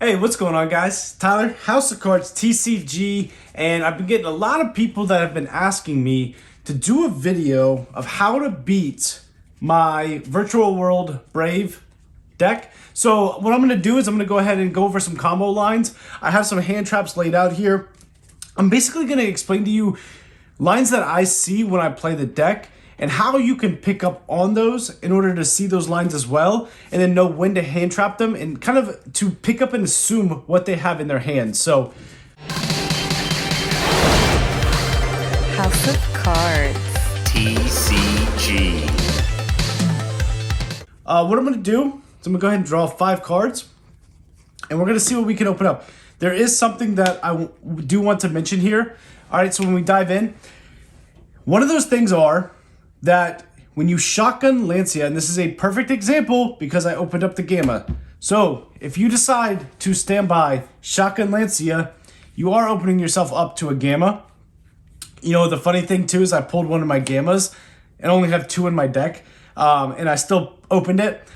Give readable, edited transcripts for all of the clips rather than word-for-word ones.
Hey, what's going on, guys? Tyler, House of Cards TCG, and I've been getting a lot of people that have been asking me to do a video of how to beat my Virtual World Brave deck. So what I'm going to do is I'm going to go ahead and go over some combo lines. I have some hand traps laid out here. I'm basically going to explain to you lines that I see when I play the deck, and how you can pick up on those in order to see those lines as well, and then know when to hand trap them and kind of to pick up and assume what they have in their hands. So, House of Cards TCG. what I'm going to do is I'm going to go ahead and draw 5 cards, and we're going to see what we can open up. There is something that I do want to mention here. All right, so when we dive in, one of those things are that when you shotgun Lancia, and this is a perfect example because I opened up the Gamma. So if you decide to stand by shotgun Lancia, you are opening yourself up to a Gamma. You know, the funny thing too is I pulled one of my Gammas and only have 2 in my deck, and I still opened it.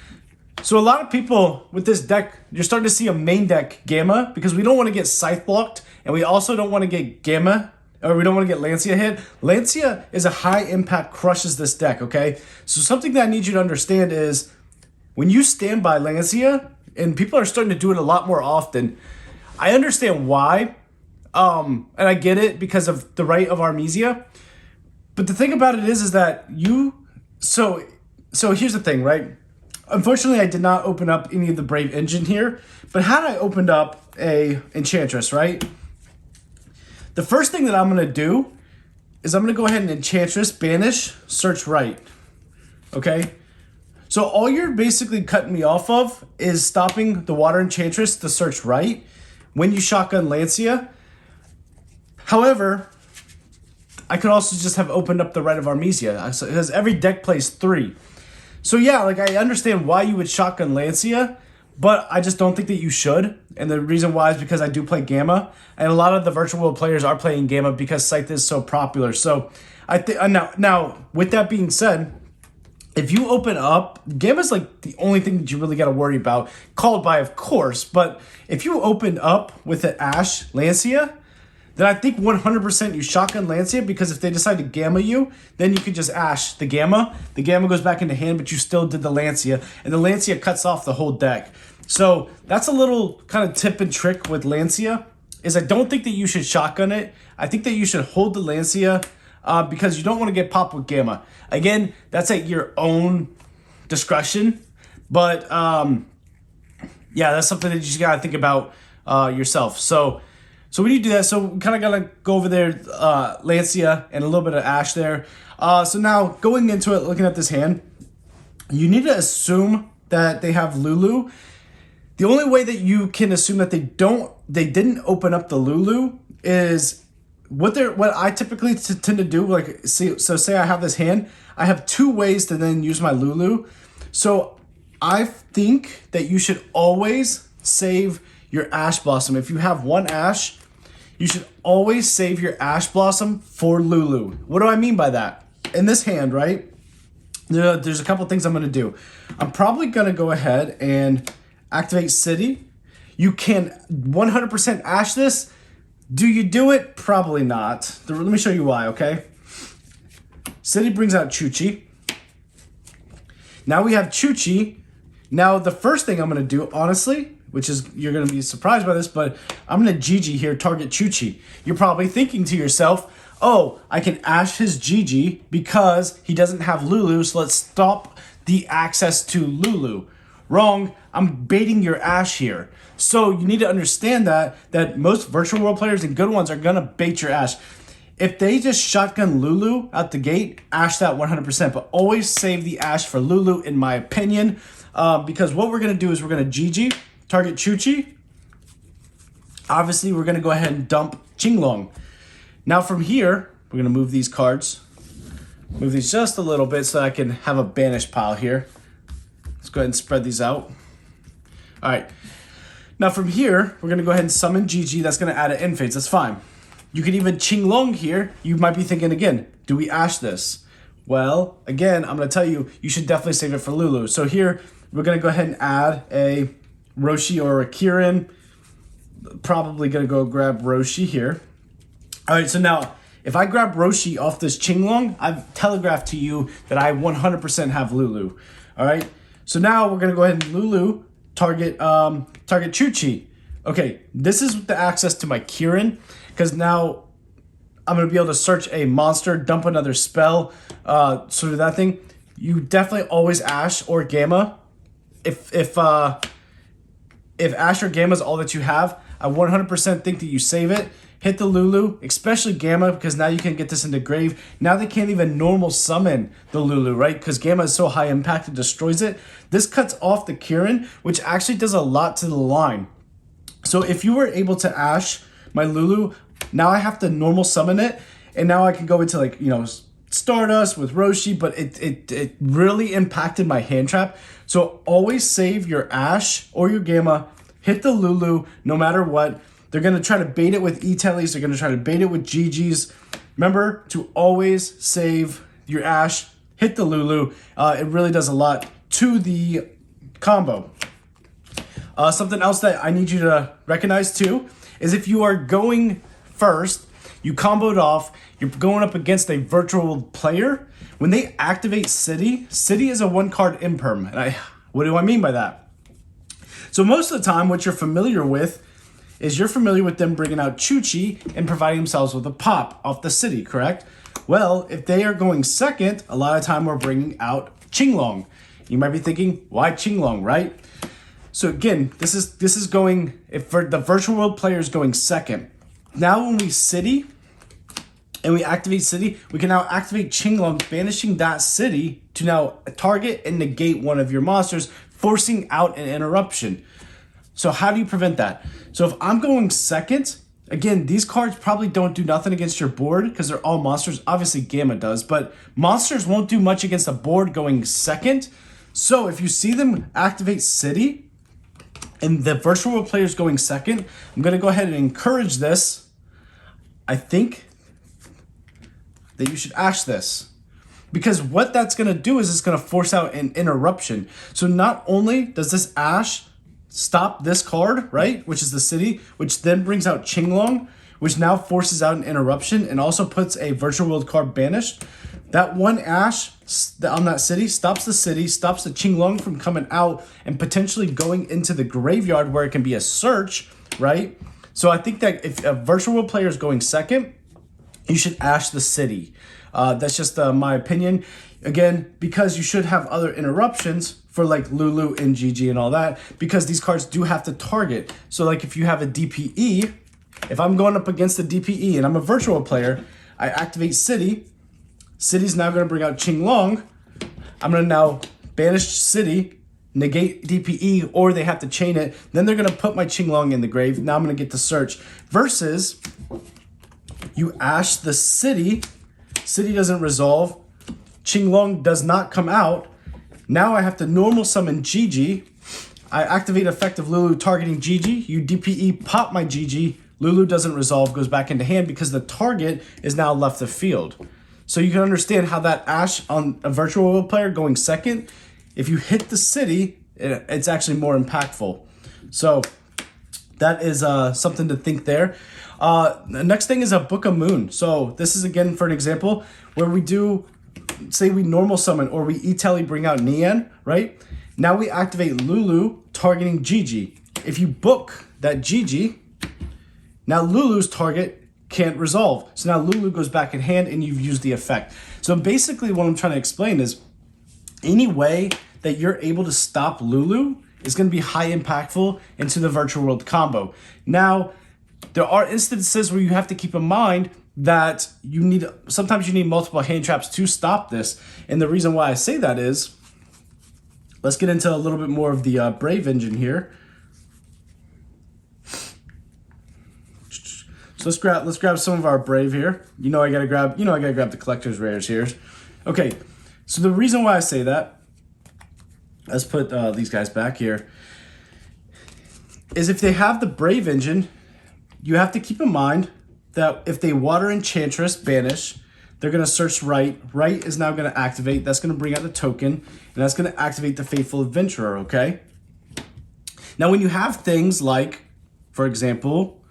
So a lot of people with this deck, you're starting to see a main deck Gamma because we don't want to get Scythe blocked, and we also don't want to get Gamma, or we don't want to get Lancia hit. Lancia is a high impact, crushes this deck, okay? So something that I need you to understand is when you stand by Lancia, and people are starting to do it a lot more often, I understand why, and I get it because of the right of Armisia. But the thing about it is that so here's the thing, right? Unfortunately, I did not open up any of the Brave Engine here, but had I opened up a Enchantress, right? The first thing that I'm going to do is I'm going to go ahead and Enchantress, banish, search right. Okay? So all you're basically cutting me off of is stopping the Water Enchantress to search right when you shotgun Lancia. However, I could also just have opened up the right of Armisia because every deck plays 3. So yeah, like I understand why you would shotgun Lancia, but I just don't think that you should. And the reason why is because I do play Gamma, and a lot of the virtual world players are playing Gamma because Scythe is so popular. So I think now with that being said, if you open up, Gamma's like the only thing that you really got to worry about, called by of course, but if you open up with an Ash Lancia, then I think 100% you shotgun Lancia, because if they decide to Gamma you, then you could just Ash the Gamma. The Gamma goes back into hand, but you still did the Lancia, and the Lancia cuts off the whole deck. So that's a little kind of tip and trick with Lancia, is I don't think that you should shotgun it. I think that you should hold the Lancia because you don't want to get popped with Gamma. Again, that's at your own discretion, but yeah, that's something that you just got to think about yourself. So when you do that, so we kind of got to go over there, Lancia and a little bit of Ash there. So now going into it, looking at this hand, you need to assume that they have Lulu. The only way that you can assume that they didn't open up the Lulu is what I typically tend to do. Like, say I have this hand, I have 2 ways to then use my Lulu. So I think that you should always save your Ash Blossom. If you have 1 Ash, you should always save your Ash Blossom for Lulu. What do I mean by that? In this hand, right, there's a couple things I'm going to do. I'm probably going to go ahead and activate City. You can 100% Ash this. Do you do it? Probably not. Let me show you why, okay? City brings out Chuchi. Now we have Chuchi. Now the first thing I'm going to do, honestly, which is, you're going to be surprised by this, but I'm going to GG here, target Chuchi. You're probably thinking to yourself, oh, I can Ash his GG because he doesn't have Lulu, so let's stop the access to Lulu. Wrong, I'm baiting your Ash here. So you need to understand that most virtual world players and good ones are going to bait your Ash. If they just shotgun Lulu out the gate, Ash that 100%, but always save the Ash for Lulu, in my opinion, because what we're going to do is we're going to GG, target Chuchi. Obviously, we're going to go ahead and dump Qinglong. Now from here, we're going to move these cards. Move these just a little bit so I can have a banish pile here. Let's go ahead and spread these out. All right. Now from here, we're going to go ahead and summon GG. That's going to add an end phase. That's fine. You can even Qinglong here. You might be thinking again, do we Ash this? Well, again, I'm going to tell you, you should definitely save it for Lulu. So here, we're going to go ahead and add a Roshi or a Kirin. probably going to go grab Roshi here. All right, so now if I grab Roshi off this Qinglong, I've telegraphed to you that I 100% have Lulu. All right, so now we're going to go ahead and Lulu target Chuchi. Okay, this is the access to my Kirin, because now I'm going to be able to search a monster, dump another spell, sort of that thing. You definitely always Ash or Gamma. If Ash or Gamma is all that you have, I 100% think that you save it. Hit the Lulu, especially Gamma, because now you can get this into grave. Now they can't even normal summon the Lulu, right? Because Gamma is so high impact, it destroys it. This cuts off the Kirin, which actually does a lot to the line. So if you were able to Ash my Lulu, now I have to normal summon it, and now I can go into, like, you know, Stardust with Roshi, but it really impacted my hand trap. So always save your Ash or your Gamma, hit the Lulu no matter what. They're going to try to bait it with E-Tellies. They're going to try to bait it with GGs. Remember to always save your Ash, hit the Lulu. It really does a lot to the combo. Something else that I need you to recognize too is if you are going first, you comboed off, you're going up against a virtual player. When they activate City is a 1-card imperm. And what do I mean by that? So most of the time, what you're familiar with is you're familiar with them bringing out Chuchi and providing themselves with a pop off the City, correct? Well, if they are going second, a lot of time we're bringing out Qinglong. You might be thinking, why Qinglong, right? So again, this is going, if for the virtual world player is going second. Now when we City and we activate City, we can now activate Qinglong, banishing that City to now target and negate one of your monsters, forcing out an interruption. So how do you prevent that? So if I'm going second, again, these cards probably don't do nothing against your board because they're all monsters. Obviously Gamma does, but monsters won't do much against a board going second. So if you see them activate City and the virtual world player is going second, I'm going to go ahead and encourage this. I think that you should Ash this. Because what that's going to do is it's going to force out an interruption. So not only does this Ash stop this card, right, which is the City, which then brings out Qinglong, which now forces out an interruption and also puts a virtual world card banished. That one Ash on that City, stops the Qinglong from coming out and potentially going into the graveyard where it can be a search, right? So I think that if a virtual world player is going second, you should Ash the City. That's just my opinion. Again, because you should have other interruptions for like Lulu and GG and all that, because these cards do have to target. So like if you have a DPE, if I'm going up against a DPE and I'm a virtual player, I activate City. City's now going to bring out Qinglong. I'm going to now banish City, negate DPE, or they have to chain it. Then they're going to put my Qinglong in the grave. Now I'm going to get to search. Versus you Ash the City. City doesn't resolve. Qinglong does not come out. Now I have to normal summon GG. I activate effective Lulu targeting GG. You DPE pop my GG. Lulu doesn't resolve, goes back into hand because the target is now left the field. So you can understand how that Ash on a virtual world player going second, if you hit the City, it's actually more impactful. So that is something to think there. The next thing is a Book of Moon. So this is again for an example where we do, say we normal summon or we E-Telly bring out Nian, right? Now we activate Lulu targeting GG. If you book that GG, now Lulu's target can't resolve. So now Lulu goes back in hand and you've used the effect. So basically what I'm trying to explain is any way that you're able to stop Lulu is going to be high impactful into the virtual world combo. Now, there are instances where you have to keep in mind that sometimes you need multiple hand traps to stop this. And the reason why I say that is, let's get into a little bit more of the Brave engine here. So let's grab some of our Brave here. I gotta grab the collector's rares here. Okay, so the reason why I say that, let's put these guys back here, is if they have the Brave engine, you have to keep in mind that if they Water Enchantress banish, they're gonna search Right. Right is now gonna activate. That's gonna bring out the token, and that's gonna activate the Faithful Adventurer. Okay. Now, when you have things like for example,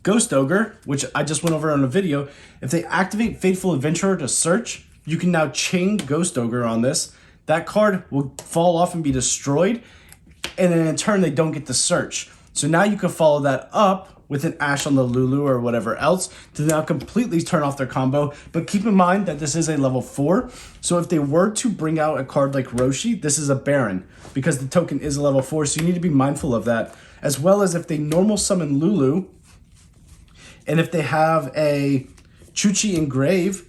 Ghost Ogre, which I just went over on a video, if they activate Faithful Adventurer to search, you can now chain Ghost Ogre on this. That card will fall off and be destroyed, and then in turn, they don't get to search. So now you can follow that up with an Ash on the Lulu or whatever else to now completely turn off their combo. But keep in mind that this is a level 4. So if they were to bring out a card like Roshi, this is a Baron because the token is a level 4. So you need to be mindful of that. As well as if they normal summon Lulu, and if they have a Chuchi Engrave,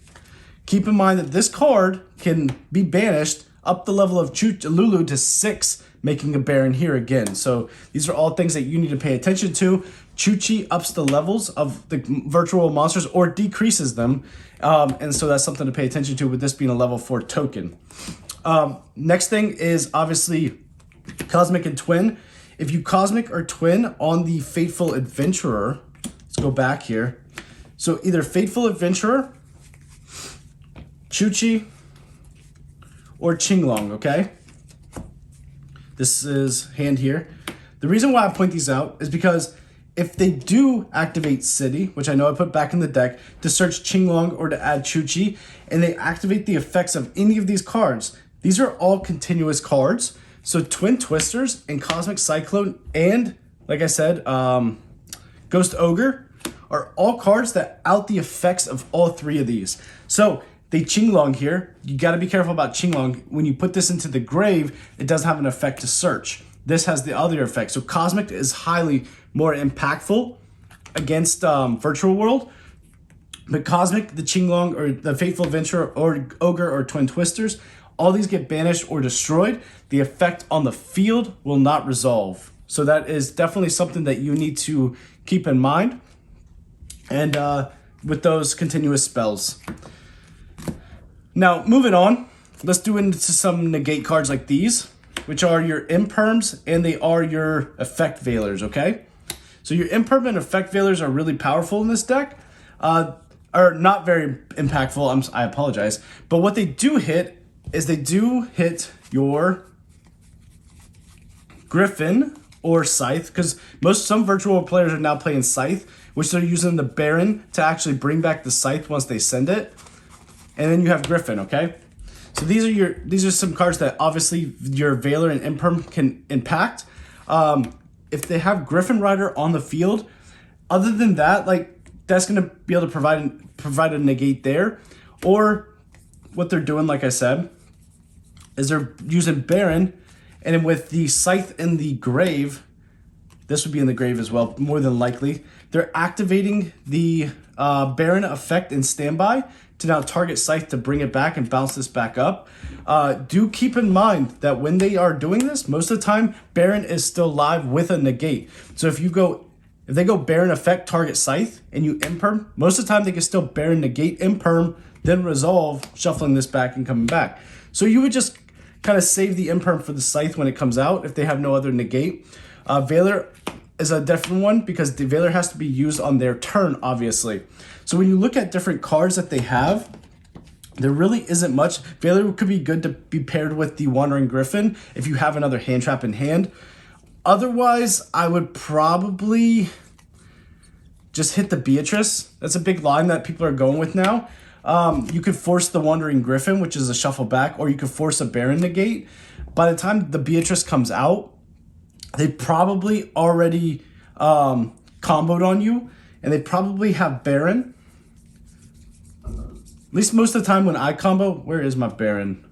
keep in mind that this card can be banished up the level of Lulu to 6, making a Baron here again. So these are all things that you need to pay attention to. Chuchi ups the levels of the virtual monsters or decreases them. And so that's something to pay attention to with this being a level 4 token. Next thing is obviously Cosmic and Twin. If you Cosmic or Twin on the Faithful Adventurer, let's go back here. So either Faithful Adventurer, Chuchi, or Qinglong, okay? This is hand here. The reason why I point these out is because if they do activate City, which I know I put back in the deck, to search Qinglong or to add Chuchi, and they activate the effects of any of these cards, these are all continuous cards. So Twin Twisters and Cosmic Cyclone and, like I said, Ghost Ogre are all cards that out the effects of all 3 of these. So they Qinglong here. You got to be careful about Qinglong. When you put this into the grave, it doesn't have an effect to search. This has the other effect. So Cosmic is highly more impactful against Virtual World. But Cosmic, the Qinglong, or the Faithful Adventurer, or Ogre, or Twin Twisters, all these get banished or destroyed. The effect on the field will not resolve. So that is definitely something that you need to keep in mind. And with those continuous spells. Now, moving on, let's do into some negate cards like these, which are your Imperms, and they are your Effect Veilers, okay? So your Impermanent Effect Veilers are really powerful in this deck. Are not very impactful, I apologize. But what they do hit is they do hit your Griffin or Scythe, because some virtual players are now playing Scythe, which they're using the Baron to actually bring back the Scythe once they send it. And then you have Griffin, okay? So these are some cards that obviously your Veiler and Imperm can impact. If they have Griffin Rider on the field, other than that, like that's gonna be able to provide a negate there. Or what they're doing, like I said, is they're using Baron, and then with the Scythe in the grave, this would be in the grave as well, more than likely. They're activating the Baron effect in standby to now target Scythe to bring it back and bounce this back up. Do keep in mind that when they are doing this, most of the time, Baron is still live with a negate. So if they go Baron effect, target Scythe, and you Imperm, most of the time they can still Baron negate, Imperm, then resolve, shuffling this back and coming back. So you would just kind of save the Imperm for the Scythe when it comes out if they have no other negate. Veiler is a different one because the Veiler has to be used on their turn, obviously. So when you look at different cards that they have, there really isn't much. Veiler could be good to be paired with the Wandering Griffin if you have another hand trap in hand. Otherwise, I would probably just hit the Beatrice. That's a big line that people are going with now. You could force the Wandering Griffin, which is a shuffle back, or you could force a Baron negate. By the time the Beatrice comes out, they probably already comboed on you, and they probably have Baron. At least most of the time when I combo, where is my Baron?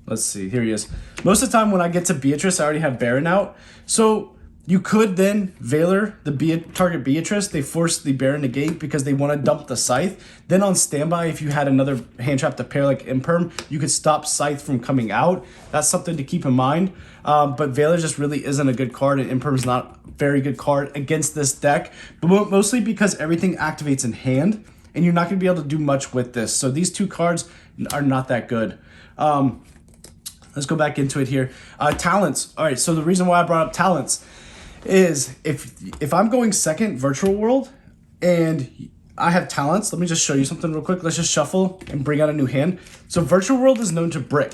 Let's see, here he is. Most of the time when I get to Beatrice, I already have Baron out. So you could then Veiler the target Beatrice. They force the Baron negate because they want to dump the Scythe. Then on standby, if you had another hand trap to pair like Imperm, you could stop Scythe from coming out. That's something to keep in mind. But Veiler just really isn't a good card, and Imperm's not a very good card against this deck. But mostly because everything activates in hand, and you're not going to be able to do much with this. So these two cards are not that good. Let's go back into it here. Talents. All right, so the reason why I brought up talents is if I'm going second virtual world and I have talents, let me just show you something real quick. Let's just shuffle and bring out a new hand. So virtual world is known to brick.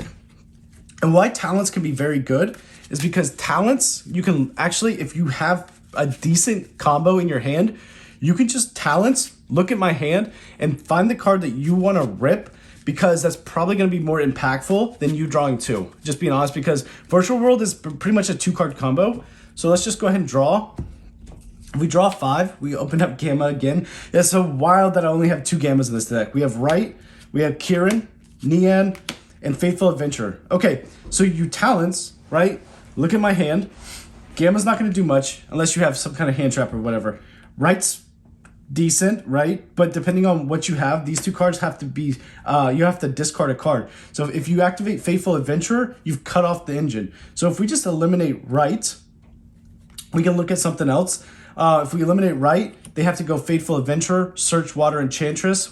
And why talents can be very good is because talents, you can actually, if you have a decent combo in your hand, you can just talents, look at my hand, and find the card that you want to rip, because that's probably going to be more impactful than you drawing 2. Just being honest, because Virtual World is pretty much a 2-card combo. So let's just go ahead and draw. If we draw 5, we open up Gamma again. It's so wild that I only have 2 Gammas in this deck. We have Wright, we have Kieran, Nian, and Faithful Adventurer. Okay, so you talents, right? Look at my hand. Gamma's not going to do much unless you have some kind of hand trap or whatever. Wright's decent, right? But depending on what you have, these 2 cards have to be, you have to discard a card. So if you activate Faithful Adventurer, you've cut off the engine. So if we just eliminate Wright, we can look at something else. If we eliminate Wright, they have to go Faithful Adventurer, search Water Enchantress,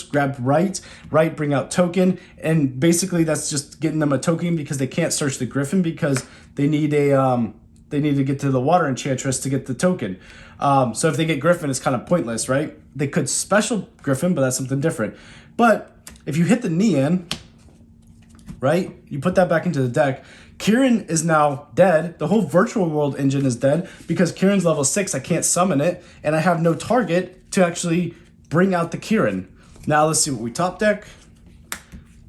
grab Wright, bring out Token, and basically that's just getting them a token because they can't search the Griffin because they need to get to the Water Enchantress to get the token. So if they get Griffin, it's kind of pointless, right? They could special Griffin, but that's something different. But if you hit the Nian, right, you put that back into the deck, Kieran is now dead. The whole Virtual World engine is dead because Kieran's level 6. I can't summon it, and I have no target to actually bring out the Kieran. Now let's see what we top deck.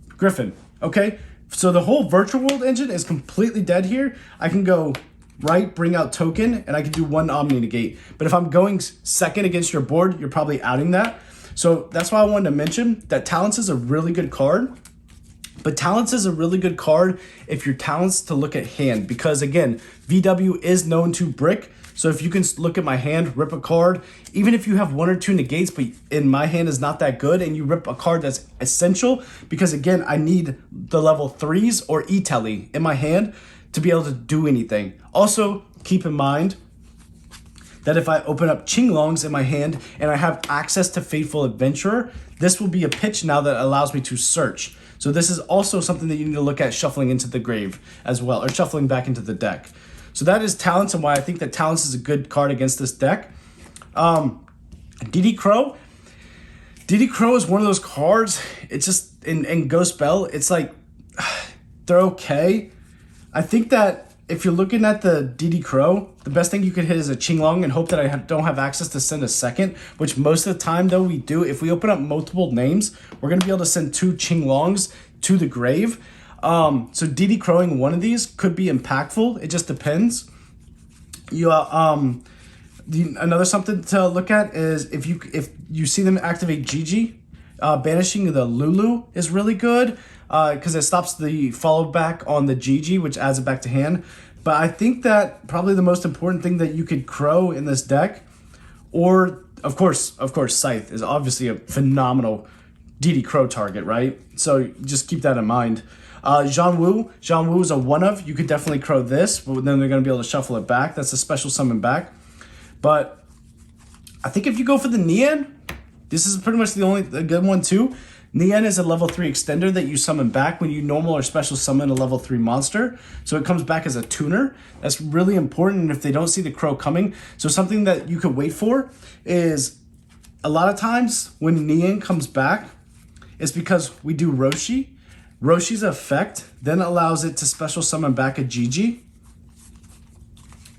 Griffin. Okay, so the whole Virtual World engine is completely dead here. I can go Wright, bring out Token, and I can do 1 Omni Negate. But if I'm going second against your board, you're probably outing that. So that's why I wanted to mention that Talents is a really good card. But Talents is a really good card if your Talents to look at hand. Because again, VW is known to brick. So if you can look at my hand, rip a card, even if you have 1 or 2 negates, but in my hand is not that good, and you rip a card that's essential, because again, I need the level 3s or E-Telly in my hand to be able to do anything. Also, keep in mind that if I open up Qinglongs in my hand and I have access to Faithful Adventurer, this will be a pitch now that allows me to search. So this is also something that you need to look at shuffling into the grave as well, or shuffling back into the deck. So that is Talents and why I think that Talents is a good card against this deck. DD Crow. DD Crow is one of those cards, it's just, in Ghost Bell, it's like, they're okay. I think that if you're looking at the DD Crow, the best thing you could hit is a Qinglong and hope that I don't have access to send a second, which most of the time, though, we do. If we open up multiple names, we're going to be able to send 2 Qinglongs to the grave. So DD Crowing one of these could be impactful. It just depends. Another something to look at is if you see them activate Gigi, banishing the Lulu is really good. Because it stops the follow back on the GG, which adds it back to hand. But I think that probably the most important thing that you could Crow in this deck, or of course, Scythe is obviously a phenomenal DD Crow target, right? So just keep that in mind. Zhang Wu is a 1-of. You could definitely Crow this, but then they're going to be able to shuffle it back. That's a special summon back. But I think if you go for the Nian, this is pretty much the only good one too. Nian is a level 3 extender that you summon back when you normal or special summon a level 3 monster. So it comes back as a tuner. That's really important if they don't see the Crow coming. So something that you could wait for is a lot of times when Nian comes back, it's because we do Roshi. Roshi's effect then allows it to special summon back a Gigi.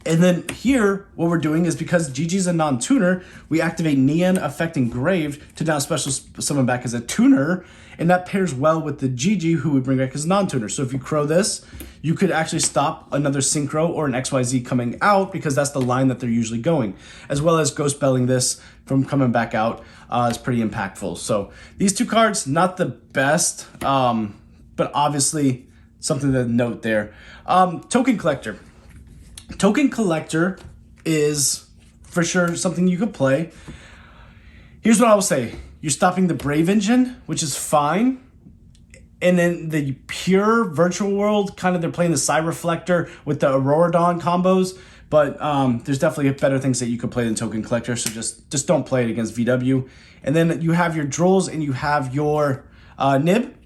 And then here, what we're doing is because Gigi's a non-tuner, we activate Nian Effect Engraved to now special summon back as a tuner, and that pairs well with the Gigi who we bring back as non-tuner. So if you Crow this, you could actually stop another Synchro or an XYZ coming out because that's the line that they're usually going. As well as Ghost Belling this from coming back out is pretty impactful. So these 2 cards, not the best, but obviously something to note there. Token Collector. Token Collector is for sure something you could play. Here's what I will say. You're stopping the Brave engine, which is fine. And then the pure Virtual World, kind of they're playing the Psy Reflector with the Aurora Dawn combos. But there's definitely better things that you could play than Token Collector. So just don't play it against VW. And then you have your Drolls and you have your Nib.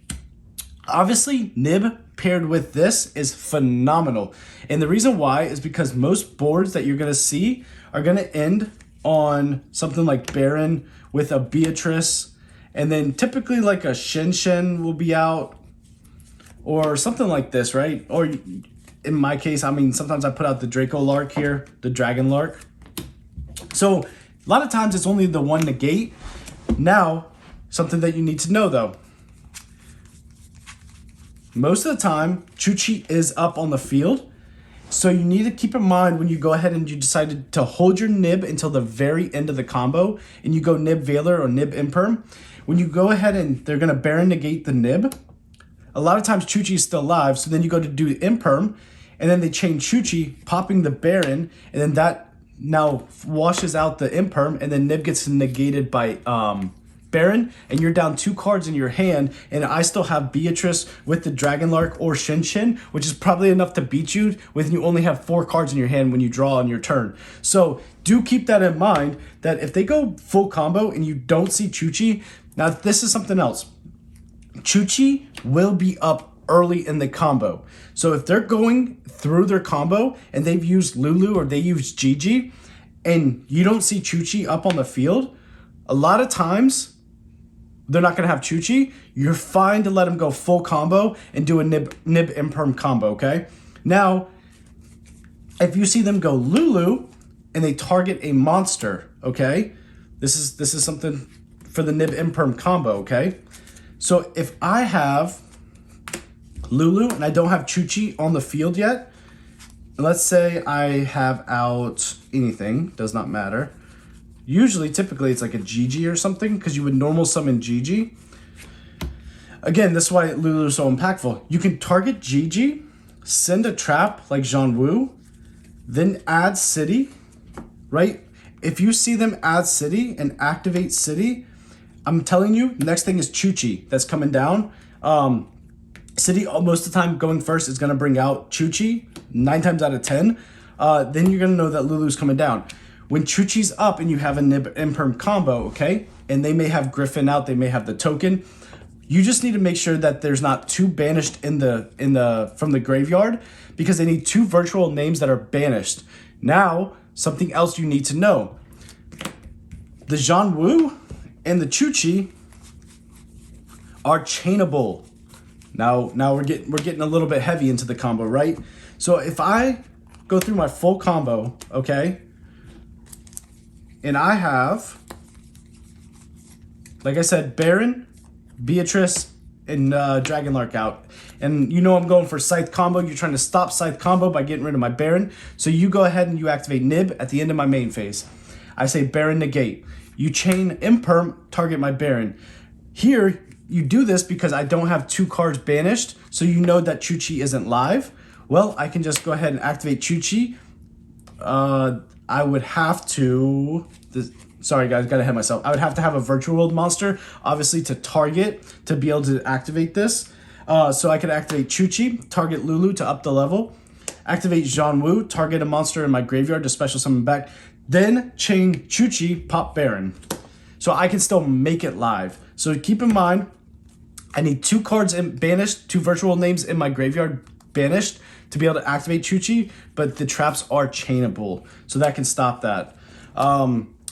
Obviously, Nib paired with this is phenomenal. And the reason why is because most boards that you're going to see are going to end on something like Baron with a Beatrice. And then typically like a Shen will be out. Or something like this, right? Or in my case, I mean, sometimes I put out the Draco Lark here, the Dragon Lark. So a lot of times it's only the one negate. Now, something that you need to know though. Most of the time, Chuchi is up on the field. So you need to keep in mind when you go ahead and you decided to hold your nib until the very end of the combo and you go nib Veiler or nib Imperm. When you go ahead and they're going to Baron negate the nib, a lot of times Chuchi is still alive. So then you go to do Imperm and then they chain Chuchi, popping the Baron, and then that now washes out the Imperm and then nib gets negated by Baron, and you're down 2 cards in your hand, and I still have Beatrice with the Dragon Lark or Shin Shin, which is probably enough to beat you when you only have 4 cards in your hand when you draw on your turn. So do keep that in mind, that if they go full combo and you don't see Chuchi, now this is something else. Chuchi will be up early in the combo. So if they're going through their combo and they've used Lulu or they use Gigi, and you don't see Chuchi up on the field, a lot of times they're not going to have Chuchi. You're fine to let them go full combo and do a nib Imperm combo, okay? Now, if you see them go Lulu and they target a monster, okay? This is something for the nib Imperm combo, okay? So if I have Lulu and I don't have Chuchi on the field yet, let's say I have out anything, does not matter. Usually, typically, it's like a Gigi or something because you would normal summon Gigi. Again, this is why Lulu is so impactful. You can target Gigi, send a trap like Jean Wu, then add City, right? If you see them add City and activate City, I'm telling you, next thing is Chuchi that's coming down. City, most of the time, going first is going to bring out Chuchi, 9 times out of 10. Then you're going to know that Lulu's coming down. When Chuchi's up and you have a nib Imperm combo, okay, and they may have Griffin out, they may have the token, you just need to make sure that there's not 2 banished from the graveyard, because they need 2 virtual names that are banished. Now, something else you need to know. The Jean Wu and the Chuchi are chainable. Now we're getting a little bit heavy into the combo, right? So if I go through my full combo, okay, and I have, like I said, Baron, Beatrice, and Dragon Lark out. And you know I'm going for Scythe combo. You're trying to stop Scythe combo by getting rid of my Baron. So you go ahead and you activate Nib at the end of my main phase. I say Baron negate. You chain Imperm, target my Baron. Here, you do this because I don't have 2 cards banished, so you know that Chuchi isn't live. Well, I can just go ahead and activate Chuchi. I would have to, sorry guys, got ahead of myself. I would have to have a virtual world monster, obviously, to target to be able to activate this. So I could activate Chuchi, target Lulu to up the level, activate Jean Wu, target a monster in my graveyard to special summon back, then chain Chuchi, pop Baron. So I can still make it live. So keep in mind, I need 2 cards banished, 2 virtual names in my graveyard banished to be able to activate Chuchi, but the traps are chainable, so that can stop that.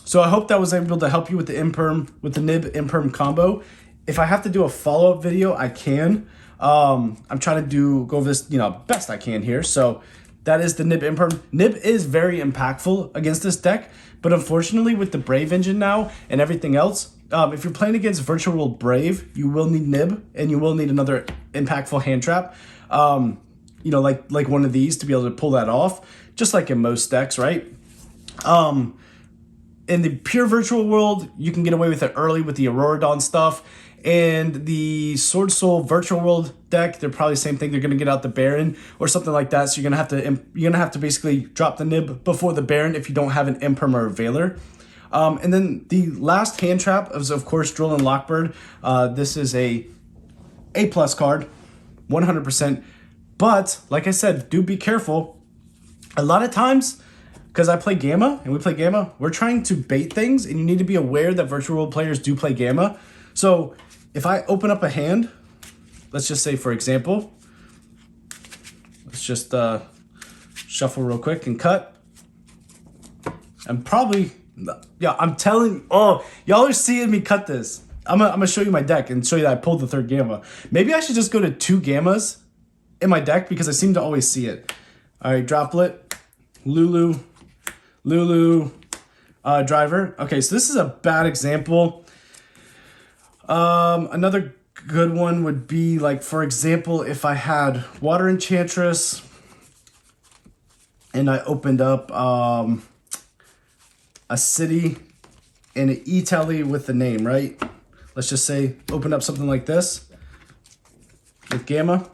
So I hope that was able to help you with the nib Imperm combo. If I have to do a follow-up video, I can. I'm trying to go over this, best I can here. So that is the nib Imperm. Nib is very impactful against this deck, but unfortunately with the Brave engine now and everything else, if you're playing against Virtual World Brave, you will need Nib and you will need another impactful hand trap. Like one of these to be able to pull that off, just like in most decks, right? In the pure Virtual World, you can get away with it early with the Aurora Dawn stuff. And the Sword Soul Virtual World deck, they're probably the same thing. They're gonna get out the Baron or something like that. So you're gonna have to basically drop the Nib before the Baron if you don't have an Imperm or a Veiler. And then the last hand trap is, of course, Drill and Lockbird. This is a A+ card, 100%. But, like I said, do be careful. A lot of times, because I play Gamma, and we play Gamma, we're trying to bait things, and you need to be aware that Virtual World players do play Gamma. So, if I open up a hand, let's just say, for example, let's just shuffle real quick and cut. I'm probably... Yeah, I'm telling, y'all are seeing me cut this. I'm gonna show you my deck and show you that I pulled the 3rd Gamma. Maybe I should just go to 2 Gammas in my deck because I seem to always see it. All right, Droplet, Lulu, Driver. Okay, so this is a bad example. Another good one would be like, for example, if I had Water Enchantress and I opened up a city and an E-Telly with the name, right? Let's just say open up something like this with Gamma.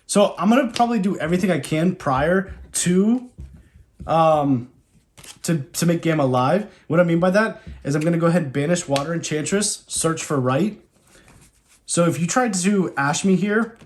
So I'm gonna probably do everything I can prior to make Gamma live. What I mean by that is I'm gonna go ahead and banish Water Enchantress, search for right. So if you tried to Ash me here,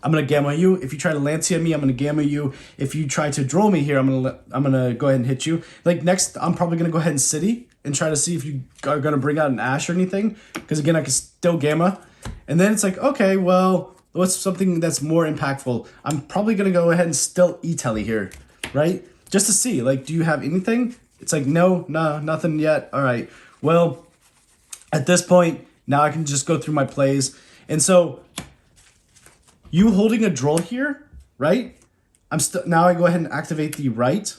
I'm gonna Gamma you. If you try to Lancea me, I'm gonna Gamma you. If you try to Droll me here, I'm gonna go ahead and hit you. Like next, I'm probably gonna go ahead and City and try to see if you are gonna bring out an Ash or anything. Because again, I can still Gamma. And then it's like, okay, well, what's something that's more impactful? I'm probably gonna go ahead and still E-Telly here, right? Just to see, like, do you have anything? It's like, no, nothing yet. All right, well, at this point, now I can just go through my plays. And so you holding a Droll here, right? Now I go ahead and activate the right.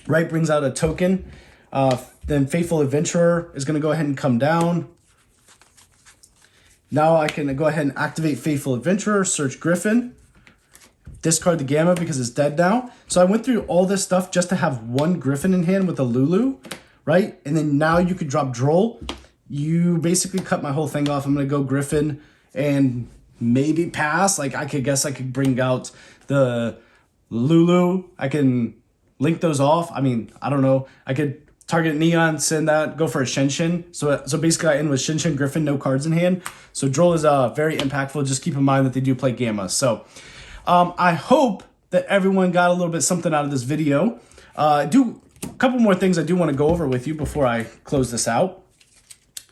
Right brings out a token. Then Faithful Adventurer is gonna go ahead and come down. Now I can go ahead and activate Faithful Adventurer, search Griffin, discard the Gamma because it's dead now. So I went through all this stuff just to have one Griffin in hand with a Lulu, right? And then now you could drop Droll. You basically cut my whole thing off. I'm gonna go Griffin and maybe pass. Like I could bring out the Lulu. I can link those off. I mean, I don't know. I could target Neon, send that, go for a Shinshin. So basically I end with Shinshin, Griffin, no cards in hand. So Droll is very impactful. Just keep in mind that they do play Gamma. So I hope that everyone got a little bit something out of this video. A couple more things I do want to go over with you before I close this out.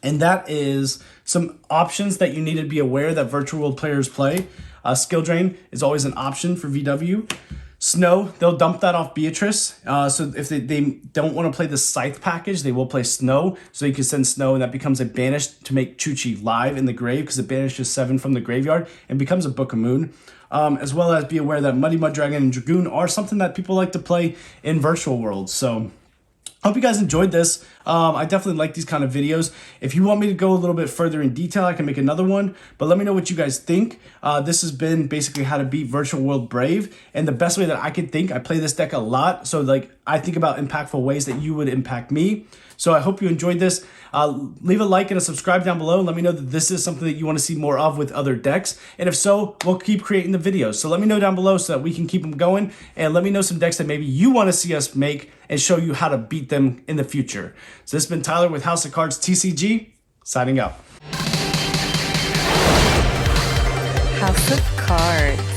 And that is some options that you need to be aware that virtual world players play. Skill Drain is always an option for VW. Snow, they'll dump that off Beatrice. So if they don't want to play the Scythe package, they will play Snow. So you can send Snow and that becomes a banish to make Chuchi live in the grave because it banishes 7 from the graveyard and becomes a Book of Moon. As well as be aware that Muddy Mud Dragon and Dragoon are something that people like to play in virtual worlds. So hope you guys enjoyed this. I definitely like these kind of videos. If you want me to go a little bit further in detail, I can make another one. But let me know what you guys think. This has been basically how to beat Virtual World Brave. And the best way that I could think, I play this deck a lot. So like I think about impactful ways that you would impact me. So I hope you enjoyed this. Leave a like and a subscribe down below. Let me know that this is something that you want to see more of with other decks. And if so, we'll keep creating the videos. So let me know down below so that we can keep them going. And let me know some decks that maybe you want to see us make and show you how to beat them in the future. So this has been Tyler with House of Cards TCG, signing out. House of Cards.